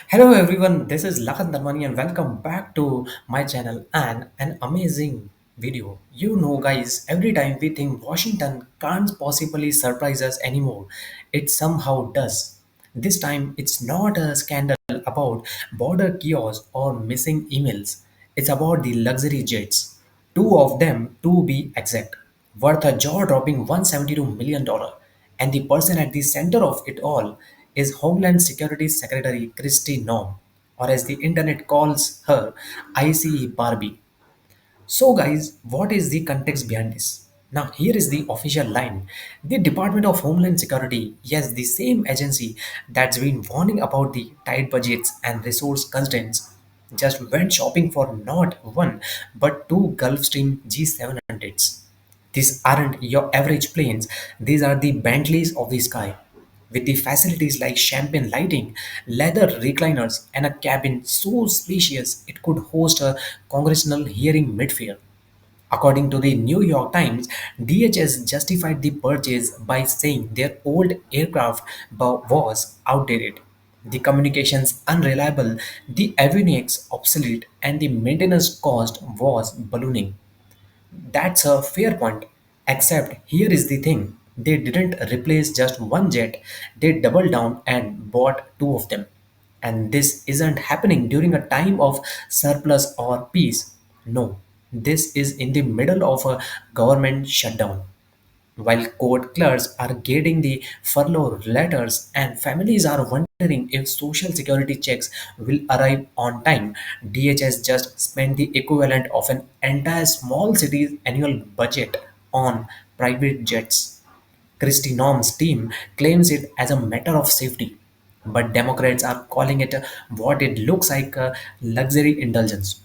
Hello everyone, this is Lakhan Tanwani and welcome back to my channel and an amazing video. You know guys, every time we think Washington can't possibly surprise us anymore, it somehow does. This time it's not a scandal about border chaos or missing emails. It's about the luxury jets. Two of them to be exact, worth a jaw-dropping $172 million. And the person at the center of it all is Homeland Security Secretary Kristi Noem, or as the internet calls her, ICE Barbie. So, guys, what is the context behind this? Now, here is the official line. The Department of Homeland Security, yes, the same agency that's been warning about the tight budgets and resource constraints, just went shopping for not one but two Gulfstream G700s. These aren't your average planes, these are the Bentleys of the sky. With the facilities like champagne lighting, leather recliners, and a cabin so spacious it could host a congressional hearing mid-fare. According to the New York Times, DHS justified the purchase by saying their old aircraft was outdated, the communications unreliable, the avionics obsolete, and the maintenance cost was ballooning. That's a fair point. Except here is the thing. They didn't replace just one jet, they doubled down and bought two of them. And this isn't happening during a time of surplus or peace. No, this is in the middle of a government shutdown. While court clerks are getting the furlough letters and families are wondering if social security checks will arrive on time, DHS just spent the equivalent of an entire small city's annual budget on private jets. Kristi Noem's team claims it as a matter of safety, but Democrats are calling it what it looks like a luxury indulgence.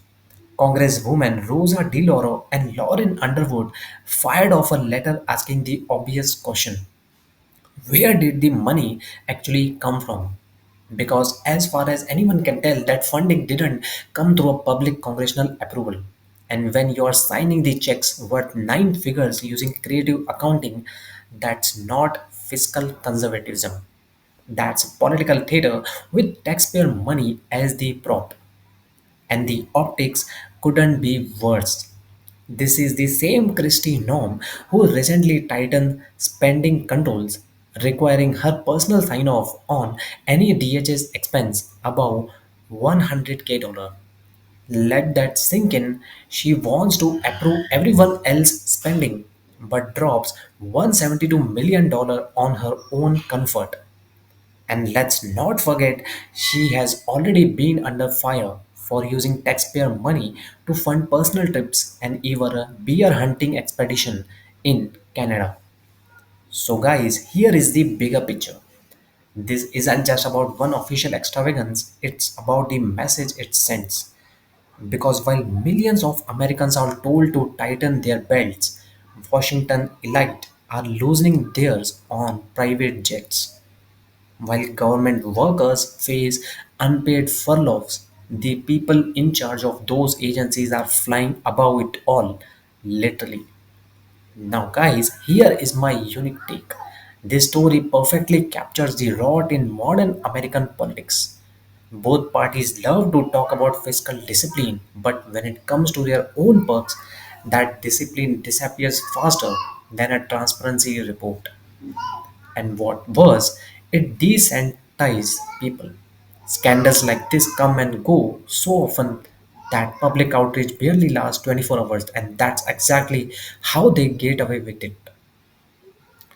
Congresswomen Rosa DeLauro and Lauren Underwood fired off a letter asking the obvious question: where did the money actually come from? Because, as far as anyone can tell, that funding didn't come through a public congressional approval. And when you're signing the checks worth nine figures using creative accounting, that's not fiscal conservatism. That's political theater with taxpayer money as the prop, and the optics couldn't be worse. This is the same Kristi Noem who recently tightened spending controls, requiring her personal sign off on any DHS expense above 100K. Let that sink in. She wants to approve everyone else's spending but drops $172 million on her own comfort. And let's not forget, she has already been under fire for using taxpayer money to fund personal trips and even a bear hunting expedition in Canada. So, guys, here is the bigger picture. This isn't just about one official extravagance, it's about the message it sends. Because while millions of Americans are told to tighten their belts, Washington elite are loosening theirs on private jets. While government workers face unpaid furloughs, the people in charge of those agencies are flying above it all, literally. Now, guys, here is my unique take. This story perfectly captures the rot in modern American politics. Both parties love to talk about fiscal discipline, but when it comes to their own perks, that discipline disappears faster than a transparency report. And what worse, it desensitizes people. Scandals like this come and go so often that public outrage barely lasts 24 hours, and that's exactly how they get away with it.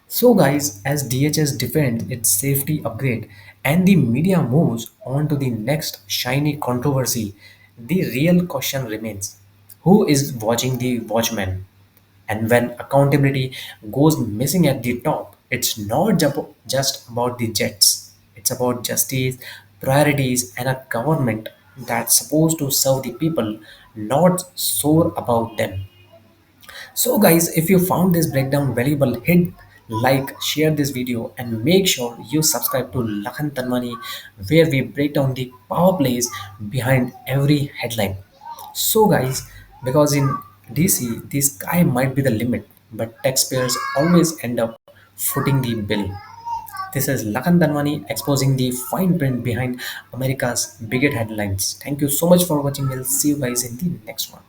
So, guys, as DHS defends its safety upgrade and the media moves on to the next shiny controversy, the real question remains: who is watching the watchman? And when accountability goes missing at the top, it's not just about the jets, it's about justice, priorities, and a government that's supposed to serve the people, not soar about them. So, guys, if you found this breakdown valuable, hit like, share this video, and make sure you subscribe to Lakhan Tanwani, where we break down the power plays behind every headline. So, guys, because in DC, the sky might be the limit, but taxpayers always end up footing the bill. This is Lakhan Tanwani exposing the fine print behind America's biggest headlines. Thank you so much for watching. We'll see you guys in the next one.